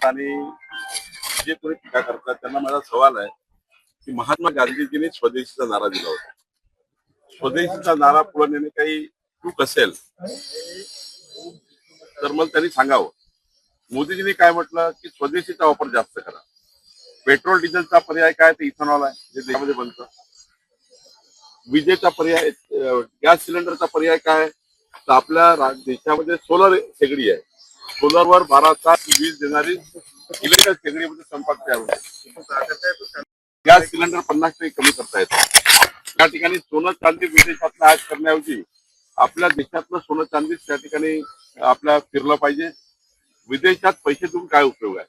आणि जे कोणी टीका करतात त्यांना माझा सवाल आहे की महात्मा गांधीजींनी स्वदेशीचा नारा दिला होता. स्वदेशीचा नारा पुढे नेणे काही चूक असेल तर मग त्यांनी सांगावं. मोदीजींनी काय म्हटलं की स्वदेशीचा वापर जास्त करा. पेट्रोल डिझेलचा पर्याय काय ते इथेनॉल आहे जे देशामध्ये बनतं. विजेचा पर्याय गॅस सिलेंडरचा पर्याय काय तर आपल्या देशामध्ये सोलर शेगडी आहे. सोलरवर 12 तास वीज देणारी इलेक्ट्रिकल शेगडीमध्ये स्वयंपाक तयार होतो. गॅस सिलेंडर 50% कमी करता येतो. त्या ठिकाणी सोनं चांदी विदेशातलं आज करण्याऐवजी आपल्या देशातलं सोनं चांदी त्या ठिकाणी आपल्या फिरलं पाहिजे. विदेशात पैसे देऊन काय उपयोग आहे.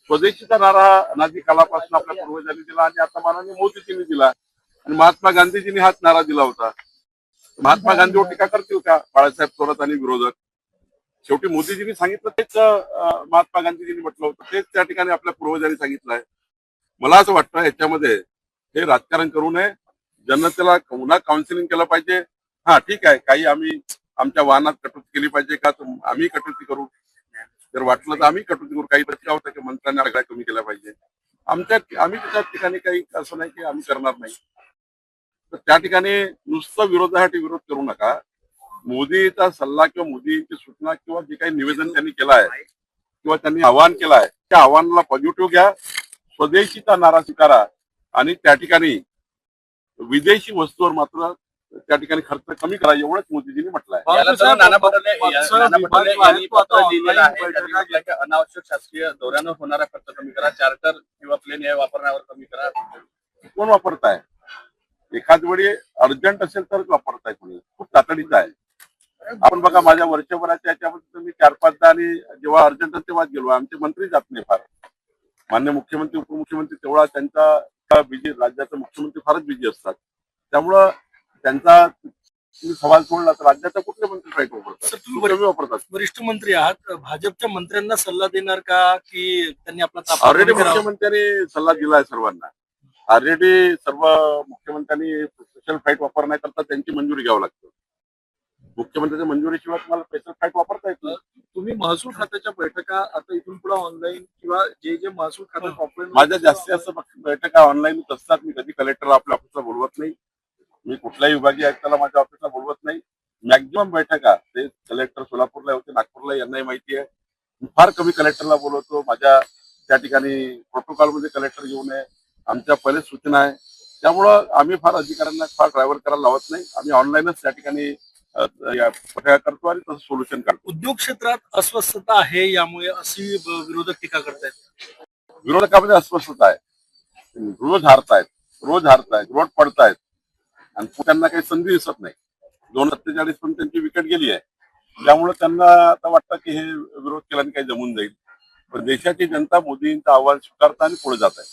स्वदेशीचा नारा अनादी कालापासून आपल्या पूर्वजांनी दिला आणि आता माननीय मोदीजींनी दिला आणि महात्मा गांधीजींनी हाच नारा दिला होता. महात्मा गांधीवर टीका करतील का बाळासाहेब थोरात आणि विरोधक. शेवटी मोदीजींनी सांगितलं तेच महात्मा गांधीजींनी म्हटलं होतं तेच त्या ठिकाणी आपल्या पूर्वजांनी सांगितलं आहे. मला असं वाटतं याच्यामध्ये हे राजकारण करू नये. जनतेला पुन्हा काउन्सिलिंग केलं पाहिजे. हा ठीक आहे काही आम्ही आमच्या वाहनात कटुती केली पाहिजे का आम्ही कटुती करू. जर वाटलं तर आम्ही कटुती करू. काही रस्त्या होतं की मंत्र्यांनी आकडा कमी केला पाहिजे. आम्ही त्या ठिकाणी काही असं नाही की आम्ही करणार नाही. तर त्या ठिकाणी नुसतं विरोधासाठी विरोध करू नका. मोदीचा सल्ला किंवा मोदीची सूचना किंवा जे काही निवेदन त्यांनी केलं आहे किंवा त्यांनी आवाहन केलं आहे त्या आव्हानाला पॉझिटिव्ह घ्या. स्वदेशीचा नारा स्वीकारा आणि त्या ठिकाणी विदेशी वस्तूवर मात्र त्या ठिकाणी खर्च कमी करा एवढंच मोदीजींनी म्हटलं आहे. अनावश्यक शासकीय दौऱ्यानं होणारा खर्च कमी करा. चार्टर किंवा प्लेन या वापरण्यावर कमी करा. कोण वापरताय. एखाद वेळी अर्जंट असेल तरच वापरताय. कोणी खूप तातडीचं आहे. आपण बघा माझ्या वर्षभराच्या याच्यामध्ये मी 4-5दा आणि जेव्हा अर्जंट तेव्हा गेलो. आमचे मंत्री जात नाही फार. मान्य मुख्यमंत्री उपमुख्यमंत्री तेवढा त्यांचा बिझी राज्याचे मुख्यमंत्री फारच बिझी असतात. त्यामुळं त्यांचा तुम्ही सवाल सोडला तर राज्याचा कुठले मंत्री फ्लाईट वापरतात. तुम्ही वापरतात. वरिष्ठ मंत्री आहात. भाजपच्या मंत्र्यांना सल्ला देणार का की त्यांनी आपला ऑलरेडी मुख्यमंत्र्यांनी सल्ला दिलाय सर्वांना. ऑलरेडी सर्व मुख्यमंत्र्यांनी स्पेशल फ्लाईट वापरण्याकरता त्यांची मंजुरी घ्यावं लागतं. मुख्यमंत्र्यांच्या मंजुरीशिवाय तुम्हाला स्पेशल फ्लाईट वापरता येत नाही. तुम्ही महसूल खात्याच्या बैठका आता इथून पुढे ऑनलाईन किंवा जे महसूल खात्यात ऑफलाईन माझ्या जास्तीत जास्त बैठका ऑनलाईनच असतात. मी कधी कलेक्टरला आपल्या ऑफिसला बोलवत नाही. मी कुठल्याही विभागीय आयुक्ताला माझ्या ऑफिसला बोलवत नाही. मॅक्झिमम बैठका ते कलेक्टर सोलापूरला होते नागपूरला यांनाही माहिती आहे. मी फार कमी कलेक्टरला बोलवतो. माझ्या त्या ठिकाणी प्रोटोकॉलमध्ये कलेक्टर घेऊ नये आमच्या पहिलेच सूचना आहे. त्यामुळं आम्ही फार अधिकाऱ्यांना फार ड्रायव्हर करायला लावत नाही. आम्ही ऑनलाईनच त्या ठिकाणी करतो आणि तसं सोल्युशन काढतो. उद्योग क्षेत्रात अस्वस्थता आहे यामुळे अशी विरोधक टीका करतायत. विरोधकामध्ये अस्वस्थता आहे. रोज हारतायत रोज पडतायत आणि त्यांना काही संधी दिसत नाही. 247 पण त्यांची विकेट गेली आहे. त्यामुळे त्यांना आता वाटतं की हे विरोध केल्याने काही जमून जाईल. पण देशाची जनता मोदींचं आव्हान स्वीकारता आणि पुढे जात आहे.